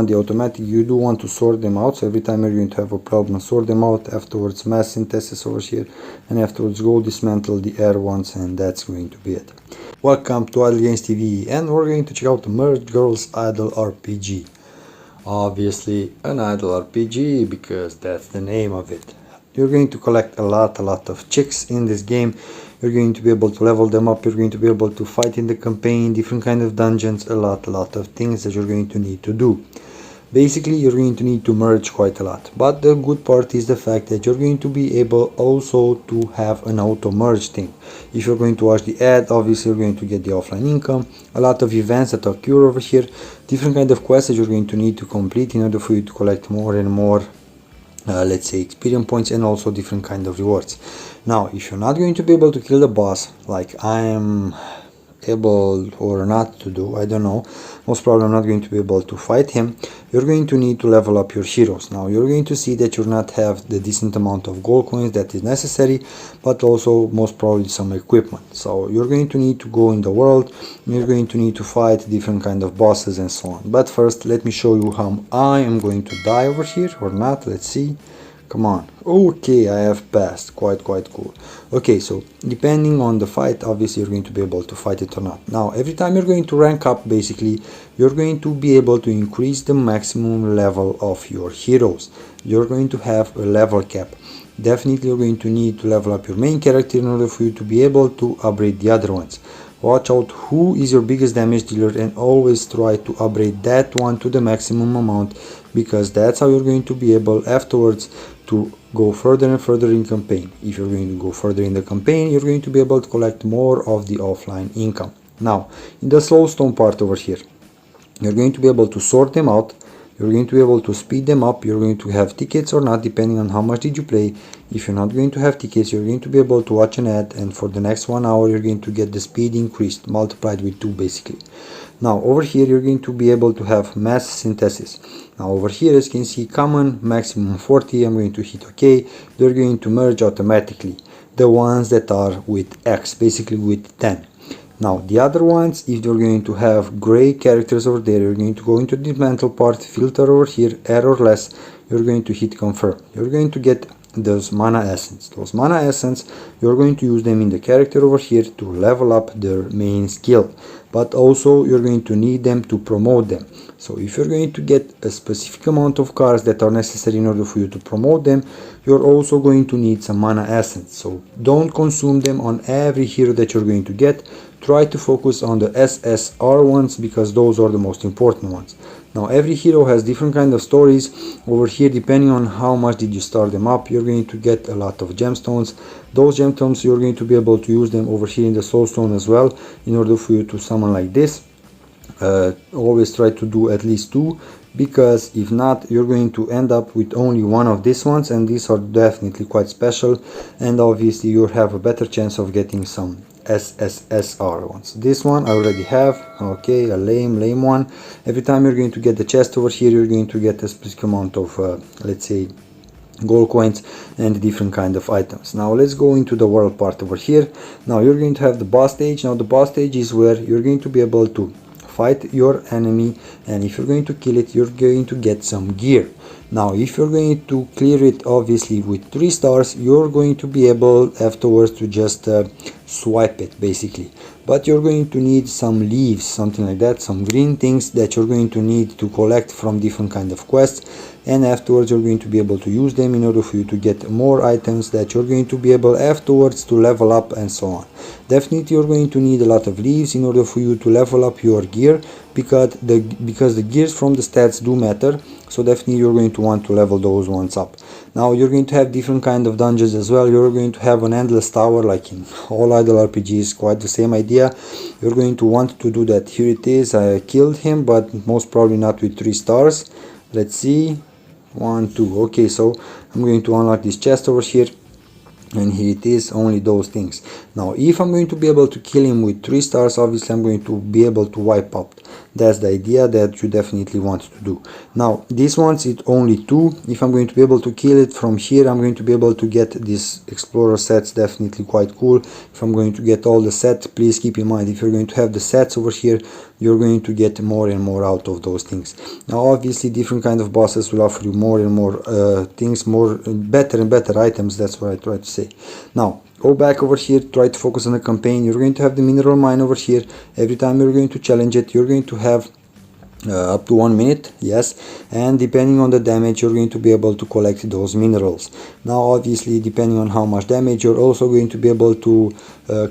want the automatic, you do want to sort them out. So every time you're going to have a problem, sort them out. Afterwards, mass synthesis over here, and afterwards go dismantle the air ones, and that's going to be it. Welcome to Idle Games TV, and we're going to check out the Merge Girls Idle RPG. Obviously an idle RPG because that's the name of it. You're going to collect a lot of chicks in this game. You're going to be able to level them up. You're going to be able to fight in the campaign, different kind of dungeons, a lot of things that you're going to need to do. Basically, you're going to need to merge quite a lot, but the good part is the fact that you're going to be able also to have an auto merge thing. If you're going to watch the ad, obviously you're going to get the offline income, a lot of events that occur over here, different kind of quests that you're going to need to complete in order for you to collect more and more let's say experience points, and also different kind of rewards. Now, if you're not going to be able to kill the boss like I am able or not to do, I don't know, most probably I'm not going to be able to fight him, you're going to need to level up your heroes. Now you're going to see that you'll not have the decent amount of gold coins that is necessary, but also most probably some equipment. So you're going to need to go in the world, and you're going to need to fight different kind of bosses and so on. But first let me show you how I am going to die over here, or not. Let's see. Come on. Okay, I have passed. Quite cool. Okay, so depending on the fight, obviously you're going to be able to fight it or not. Now, every time you're going to rank up, basically, you're going to be able to increase the maximum level of your heroes. You're going to have a level cap. Definitely you're going to need to level up your main character in order for you to be able to upgrade the other ones. Watch out who is your biggest damage dealer and always try to upgrade that one to the maximum amount, because that's how you're going to be able afterwards to go further and further in campaign. If you're going to go further in the campaign, you're going to be able to collect more of the offline income. Now, in the slowstone part over here, you're going to be able to sort them out. You're going to be able to speed them up. You're going to have tickets or not, depending on how much did you play. If you're not going to have tickets, you're going to be able to watch an ad, and for the next 1 hour you're going to get the speed increased, multiplied with 2 basically. Now over here you're going to be able to have mass synthesis. Now over here, as you can see, common maximum 40. I'm going to hit OK. They're going to merge automatically, the ones that are with X, basically with 10. Now the other ones, if you're going to have gray characters over there, you're going to go into the dismantle part, filter over here, errorless, you're going to hit confirm. You're going to get those mana essence. Those mana essence, you're going to use them in the character over here to level up their main skill, but also you're going to need them to promote them. So if you're going to get a specific amount of cards that are necessary in order for you to promote them, you're also going to need some mana essence. So don't consume them on every hero that you're going to get. Try to focus on the SSR ones, because those are the most important ones. Now every hero has different kind of stories. Over here, depending on how much did you start them up, you're going to get a lot of gemstones. Those gemstones, you're going to be able to use them over here in the soulstone as well, in order for you to summon like this. Always try to do at least 2, because if not, you're going to end up with only one of these ones, and these are definitely quite special, and obviously you'll have a better chance of getting some SSR ones. This one I already have. Okay, a lame one. Every time you're going to get the chest over here, you're going to get a specific amount of let's say gold coins and different kind of items. Now let's go into the world part over here. Now you're going to have the boss stage. Now the boss stage is where you're going to be able to fight your enemy, and if you're going to kill it, you're going to get some gear. Now if you're going to clear it obviously with 3 stars, you're going to be able afterwards to just swipe it basically, but you're going to need some leaves, something like that, some green things that you're going to need to collect from different kind of quests, and afterwards you're going to be able to use them in order for you to get more items that you're going to be able afterwards to level up and so on. Definitely you're going to need a lot of leaves in order for you to level up your gear, because the gears from the stats do matter. So definitely you're going to want to level those ones up. Now you're going to have different kind of dungeons as well. You're going to have an endless tower like in all idle RPGs, quite the same idea. You're going to want to do that. Here it is. I killed him, but most probably not with 3 stars. Let's see. 1, 2. Okay, so I'm going to unlock this chest over here. and here it is, only those things. Now if I'm going to be able to kill him with 3 stars, obviously I'm going to be able to wipe out. That's the idea that you definitely want to do. Now this one's it only 2. If I'm going to be able to kill it from here, I'm going to be able to get this explorer sets, definitely quite cool. If I'm going to get all the sets, please keep in mind, if you're going to have the sets over here, you're going to get more and more out of those things. Now obviously different kind of bosses will offer you more and more things, more better and better items. That's what I try to say. Now go back over here, try to focus on the campaign. You're going to have the mineral mine over here. Every time you're going to challenge it, you're going to have up to 1 minute, yes, and depending on the damage you're going to be able to collect those minerals. Now obviously depending on how much damage, you're also going to be able to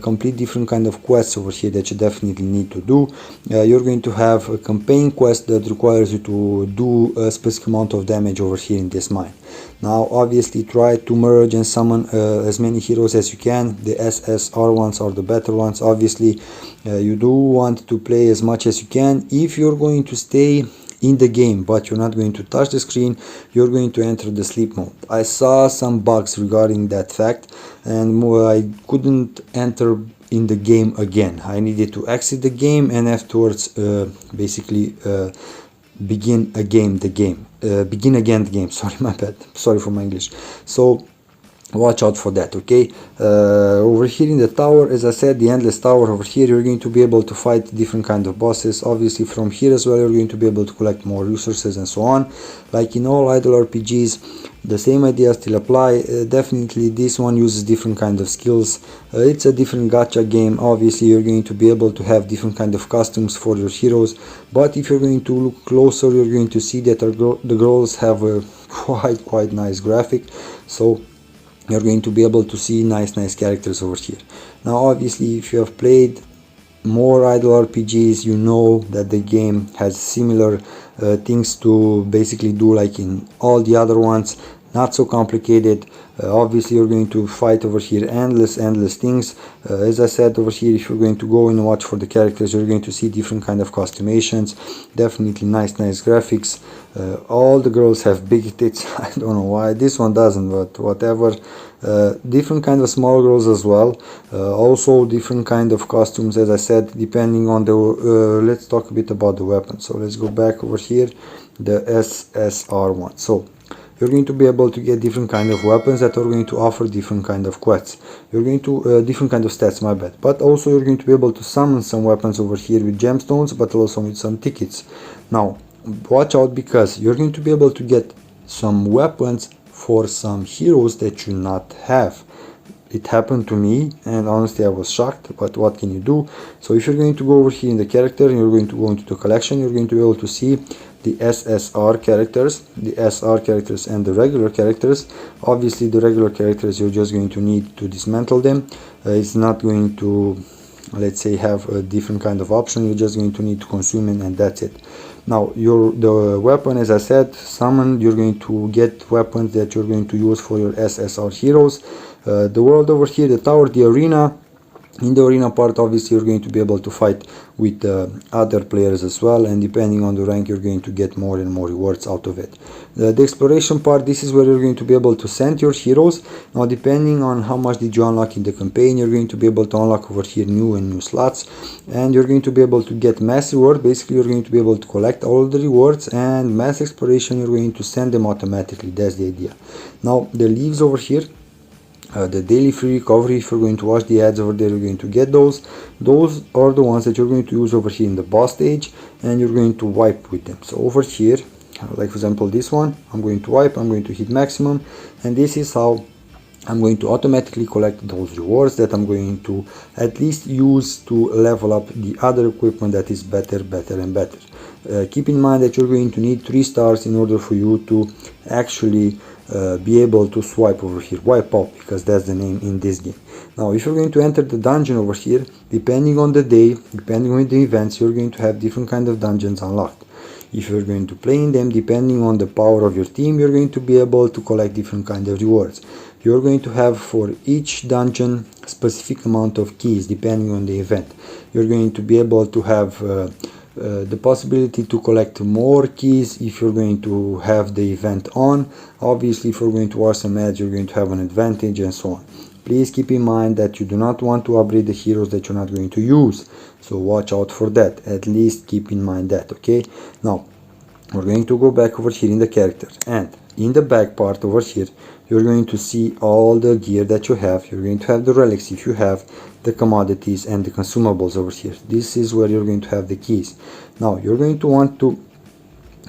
complete different kind of quests over here that you definitely need to do. You're going to have a campaign quest that requires you to do a specific amount of damage over here in this mine. Now obviously try to merge and summon as many heroes as you can. The SSR ones are the better ones. Obviously you do want to play as much as you can. If you're going to stay in the game but you're not going to touch the screen, you're going to enter the sleep mode. I saw some bugs regarding that fact, and I couldn't enter in the game again. I needed to exit the game and afterwards basically begin again the game. Sorry, my bad, sorry for my English. So watch out for that, okay? Over here in the tower, as I said, the endless tower over here, you're going to be able to fight different kind of bosses. Obviously from here as well, you're going to be able to collect more resources and so on. Like in all idle RPGs, the same ideas still apply. Definitely this one uses different kind of skills. It's a different gacha game. Obviously you're going to be able to have different kind of costumes for your heroes, but if you're going to look closer, you're going to see that the girls have a quite nice graphic. So you're going to be able to see nice characters over here. Now obviously if you have played more idle RPGs, you know that the game has similar things to basically do like in all the other ones. Not so complicated. Obviously you're going to fight over here endless things. As I said, over here if you're going to go and watch for the characters, you're going to see different kind of costumations. Definitely nice graphics. All the girls have big tits. I don't know why this one doesn't, but whatever. Different kind of small girls as well. Also different kind of costumes, as I said, depending on the let's talk a bit about the weapon. So let's go back over here, the SSR one. So you're going to be able to get different kind of weapons that are going to offer different kind of quests. You're going to different kind of stats, my bad. But also you're going to be able to summon some weapons over here with gemstones, but also with some tickets. Now watch out, because you're going to be able to get some weapons for some heroes that you not have. It happened to me and honestly I was shocked, but what can you do? So if you're going to go over here in the character and you're going to go into the collection, you're going to be able to see the SSR characters, the SR characters and the regular characters. Obviously the regular characters, you're just going to need to dismantle them. It's not going to, let's say, have a different kind of option. You're just going to need to consume it and that's it. Now the weapon, as I said, summon, you're going to get weapons that you're going to use for your SSR heroes. The world over here, the tower, the arena. In the arena part, obviously you're going to be able to fight with other players as well, and depending on the rank you're going to get more and more rewards out of it. The exploration part, this is where you're going to be able to send your heroes. Now depending on how much did you unlock in the campaign, you're going to be able to unlock over here new slots, and you're going to be able to get mass reward. Basically you're going to be able to collect all the rewards, and mass exploration you're going to send them automatically. That's the idea. Now the leaves over here, the daily free recovery, if you're going to watch the ads over there, you're going to get those. Those are the ones that you're going to use over here in the boss stage, and you're going to wipe with them. So over here, like for example this one, I'm going to wipe, I'm going to hit maximum, and this is how I'm going to automatically collect those rewards that I'm going to at least use to level up the other equipment that is better and better. Keep in mind that you're going to need 3 stars in order for you to actually be able to swipe over here, wipe out, because that's the name in this game. Now if you're going to enter the dungeon over here, depending on the day, depending on the events, you're going to have different kind of dungeons unlocked. If you're going to play in them, depending on the power of your team, you're going to be able to collect different kind of rewards. You're going to have for each dungeon specific amount of keys depending on the event. You're going to be able to have the possibility to collect more keys if you're going to have the event on. Obviously, if you're going to watch some ads, you're going to have an advantage and so on. Please keep in mind that you do not want to upgrade the heroes that you're not going to use, so watch out for that. At least keep in mind that, okay? Now we're going to go back over here in the characters, and in the back part over here you're going to see all the gear that you have. You're going to have the relics if you have, the commodities and the consumables over here. This is where you're going to have the keys. Now you're going to want to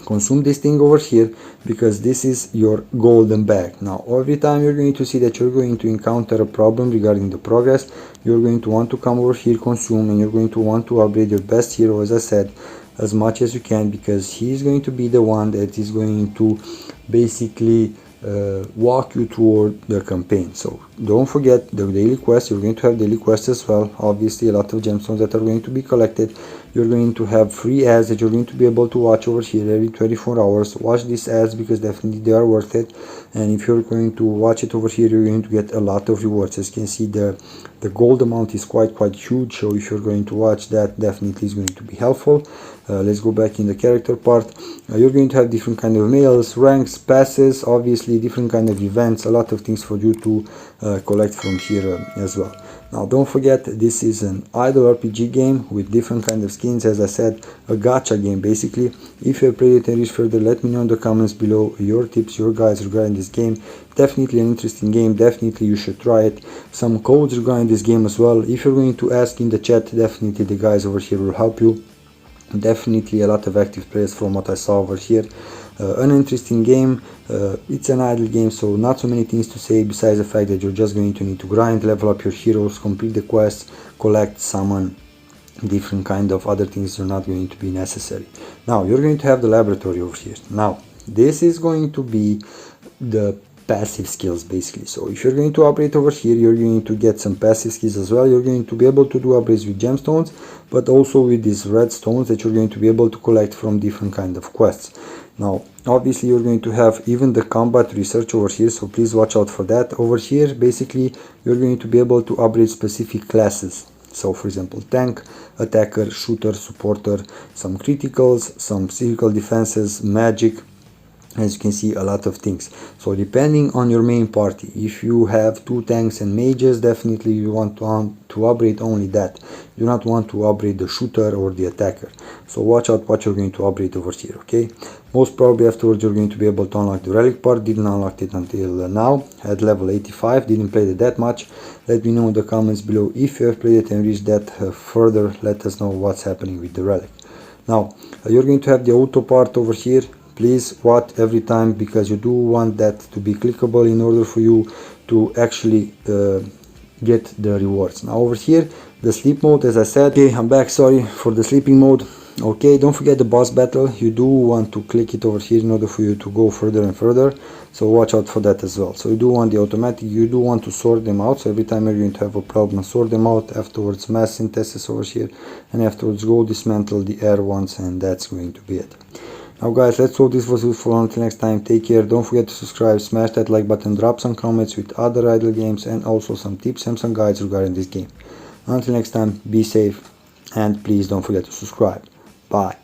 consume this thing over here because this is your golden bag. Now every time you're going to see that you're going to encounter a problem regarding the progress, you're going to want to come over here, consume, and you're going to want to upgrade your best hero, as I said, as much as you can, because he's going to be the one that is going to basically walk you toward the campaign. So don't forget the daily quests. You're going to have daily quests as well, obviously a lot of gemstones that are going to be collected. You're going to have free ads that you're going to be able to watch over here every 24 hours. Watch these ads because definitely they are worth it, and if you're going to watch it over here, you're going to get a lot of rewards. As you can see, the gold amount is quite huge, so if you're going to watch that, definitely is going to be helpful. Let's go back in the character part. You're going to have different kind of mails, ranks, passes, obviously different kind of events, a lot of things for you to collect from here as well. Now don't forget, this is an idle RPG game with different kind of skins. As I said, a gacha game basically. If you have played it and reached further, let me know in the comments below your tips, your guides regarding this game. Definitely an interesting game, definitely you should try it. Some codes regarding this game as well. If you're going to ask in the chat, definitely the guys over here will help you. Definitely a lot of active players from what I saw over here. An interesting game. It's an idle game, so not so many things to say besides the fact that you're just going to need to grind, level up your heroes, complete the quests, collect, summon, different kind of other things are not going to be necessary. Now you're going to have the laboratory over here. Now this is going to be the passive skills basically. So if you're going to upgrade over here, you're going to get some passive skills as well. You're going to be able to do upgrades with gemstones, but also with these red stones that you're going to be able to collect from different kind of quests. Now obviously you're going to have even the combat research over here, so please watch out for that. Over here basically you're going to be able to upgrade specific classes. So for example, tank, attacker, shooter, supporter, some criticals, some physical defenses, magic. As you can see, a lot of things. So depending on your main party, if you have 2 tanks and mages, definitely you want to upgrade only that. You do not want to upgrade the shooter or the attacker. So watch out what you're going to upgrade over here, okay? Most probably afterwards you're going to be able to unlock the relic part. Didn't unlock it until now, at level 85, didn't play it that much. Let me know in the comments below if you have played it and reached that further. Let us know what's happening with the relic. Now you're going to have the auto part over here. Please watch every time because you do want that to be clickable in order for you to actually get the rewards. Now over here, the sleep mode, as I said, okay, I'm back, sorry for the sleeping mode. Okay, don't forget the boss battle. You do want to click it over here in order for you to go further and further, so watch out for that as well. So you do want the automatic, you do want to sort them out, so every time you're going to have a problem, sort them out. Afterwards mass synthesis over here, and afterwards go dismantle the air ones, and that's going to be it. Now guys, let's hope this was useful. Until next time, take care. Don't forget to subscribe, smash that like button, drop some comments with other idle games and also some tips and some guides regarding this game. Until next time, be safe and please don't forget to subscribe. Bye.